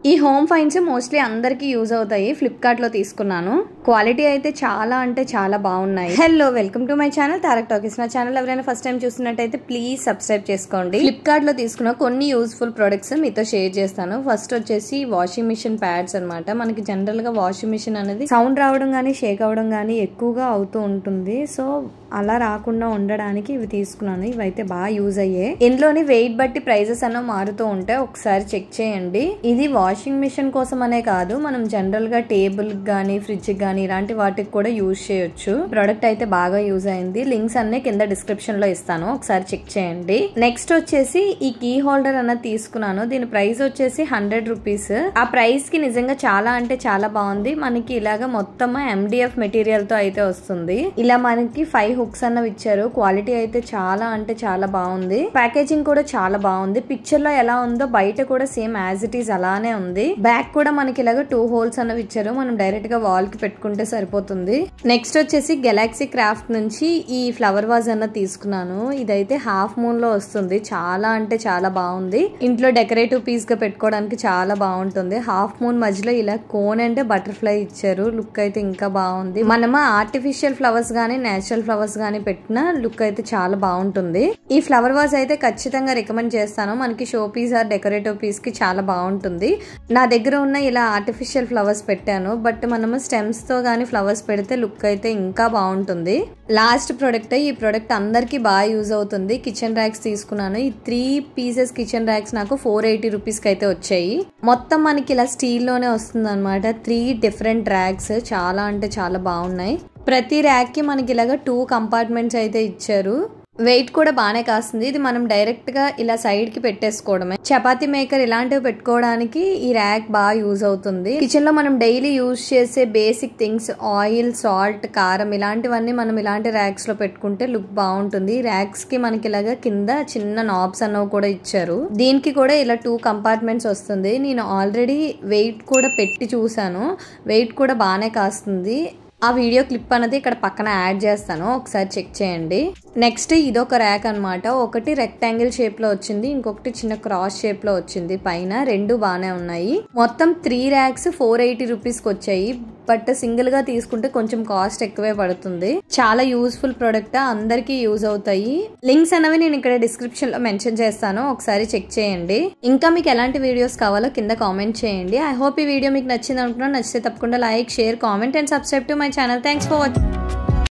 ఈ home fines mostly అందరికీ use అవుతాయి. ఫ్లిప్కార్ట్ లో తీసుకున్నాను. క్వాలిటీ అయితే చాలా అంటే చాలా బాగున్నాయి. Hello, welcome to my channel Tarak talkies. నా ఛానల్ ఎవరైనా ఫస్ట్ టైం చూస్తున్నట్టయితే ప్లీజ్ సబ్స్క్రైబ్ చేసుకోండి. ఫ్లిప్కార్ట్ లో తీసుకున్న కొన్ని యూజ్ఫుల్ ప్రొడక్ట్స్ మీతో షేర్ చేస్తాను. ఫస్ట్ వచ్చేసి వాషింగ్ మిషన్ ప్యాడ్స్ అనమాట. మనకి జనరల్ గా వాషింగ్ మిషన్ అనేది సౌండ్ రావడం గానీ షేక్ అవడం గానీ ఎక్కువగా అవుతూ ఉంటుంది. సో అలా రాకుండా ఉండడానికి ఇవి తీసుకున్నాను. ఇవైతే బాగా యూజ్ అయ్యే. ఇందులోని వెయిట్ బట్టి ప్రైజెస్ అన్న మారుతూ ఉంటాయి, ఒకసారి చెక్ చేయండి. ఇది వాషింగ్ మిషన్ కోసం అనే కాదు, మనం జనరల్ గా టేబుల్ గానీ ఫ్రిడ్జ్ గానీ ఇలాంటి వాటికి కూడా యూజ్ చేయొచ్చు. ప్రొడక్ట్ అయితే బాగా యూజ్ అయింది. లింక్స్ అన్ని కింద డిస్క్రిప్షన్ లో ఇస్తాను, ఒకసారి చెక్ చేయండి. నెక్స్ట్ వచ్చేసి ఈ కీ హోల్డర్ అన్నది తీసుకున్నాను. దీని ప్రైస్ వచ్చేసి 100 రూపీస్. ఆ ప్రైస్ కి నిజంగా చాలా అంటే చాలా బాగుంది. మనకి ఇలాగ మొత్తం MDF మెటీరియల్ తో అయితే వస్తుంది. ఇలా మనకి 5 హుక్స్ అన్నవి ఇచ్చారు. క్వాలిటీ అయితే చాలా అంటే చాలా బాగుంది. ప్యాకేజింగ్ కూడా చాలా బాగుంది. పిక్చర్ లో ఎలా ఉందో బయట కూడా సేమ్ యాజ్ ఇట్ ఈస్ అలానే ఉంది. బ్యాక్ కూడా మనకి ఇలాగ 2 హోల్స్ అన్నవి ఇచ్చారు. మనం డైరెక్ట్ గా వాల్ కి పెట్టుకుంటే సరిపోతుంది. నెక్స్ట్ వచ్చేసి గెలాక్సీ క్రాఫ్ట్ నుంచి ఈ ఫ్లవర్ వాజ్ అన్న తీసుకున్నాను. ఇదైతే హాఫ్ మూన్ లో వస్తుంది. చాలా అంటే చాలా బాగుంది. ఇంట్లో డెకరేటివ్ పీస్ గా పెట్టుకోవడానికి చాలా బాగుంటుంది. హాఫ్ మూన్ మధ్యలో ఇలా కోన్ అంటే బటర్ఫ్లై ఇచ్చారు. లుక్ అయితే ఇంకా బాగుంది. మనము ఆర్టిఫిషియల్ ఫ్లవర్స్ గానీ నేచురల్ ఫ్లవర్స్ గానీ పెట్టిన లుక్ అయితే చాలా బాగుంటుంది. ఈ ఫ్లవర్ వాజ్ అయితే ఖచ్చితంగా రికమెండ్ చేస్తాను. మనకి show piece or decorative piece కి చాలా బాగుంటుంది. నా దగ్గర ఉన్న ఇలా ఆర్టిఫిషియల్ ఫ్లవర్స్ పెట్టాను, బట్ మనము స్టెమ్స్ తో గానీ ఫ్లవర్స్ పెడితే లుక్ అయితే ఇంకా బాగుంటుంది. Last product. ఈ ప్రొడక్ట్ అందరికి బాగా యూజ్ అవుతుంది. కిచెన్ ర్యాక్స్ తీసుకున్నాను. ఈ 3 పీసెస్ కిచెన్ ర్యాక్స్ నాకు 480 రూపీస్ కి అయితే వచ్చాయి. మొత్తం మనకి ఇలా స్టీల్ లోనే వస్తుంది అనమాట. 3 డిఫరెంట్ ర్యాక్స్ చాలా అంటే చాలా బాగున్నాయి. ప్రతి ర్యాక్ కి మనకి ఇలాగా 2 కంపార్ట్మెంట్స్ అయితే ఇచ్చారు. వెయిట్ కూడా బాగానే కాస్తుంది. ఇది మనం డైరెక్ట్ గా ఇలా సైడ్ కి పెట్టేసుకోవడమే. చపాతీ మేకర్ ఇలాంటివి పెట్టుకోవడానికి ఈ ర్యాక్ బాగా యూజ్ అవుతుంది. కిచెన్ లో మనం డైలీ యూజ్ చేసే బేసిక్ థింగ్స్, ఆయిల్, సాల్ట్, కారం ఇలాంటివన్నీ మనం ఇలాంటి ర్యాక్స్ లో పెట్టుకుంటే లుక్ బాగుంటుంది. ర్యాక్స్ కి మనకి ఇలాగా కింద చిన్న నాబ్స్ అన్నవి కూడా ఇచ్చారు. దీనికి కూడా ఇలా 2 కంపార్ట్మెంట్స్ వస్తుంది. నేను ఆల్రెడీ వెయిట్ కూడా పెట్టి చూసాను. వెయిట్ కూడా బాగానే కాస్తుంది. ఆ వీడియో క్లిప్ అనేది ఇక్కడ పక్కన యాడ్ చేస్తాను, ఒకసారి చెక్ చేయండి. నెక్స్ట్ ఇదొక ర్యాక్ అనమాట. ఒకటి రెక్టాంగిల్ షేప్ లో వచ్చింది, ఇంకొకటి చిన్న క్రాస్ షేప్ లో వచ్చింది. పైన 2 బాగానే ఉన్నాయి. మొత్తం 3 ర్యాక్స్ 480 రూపీస్ కి వచ్చాయి. బట్ సింగిల్ గా తీసుకుంటే కొంచెం కాస్ట్ ఎక్కువే పడుతుంది. చాలా యూస్ఫుల్ ప్రొడక్ట్, అందరికీ యూజ్ అవుతాయి. లింక్స్ అనేవి నేను ఇక్కడ డిస్క్రిప్షన్ లో మెన్షన్ చేస్తాను, ఒకసారి చెక్ చేయండి. ఇంకా మీకు ఎలాంటి వీడియోస్ కావాలో కింద కామెంట్ చేయండి. ఐ హోప్ ఈ వీడియో మీకు నచ్చింది అనుకుంటున్నాను. నచ్చితే తప్పకుండా like, share, comment and subscribe to my channel. Thanks for watching.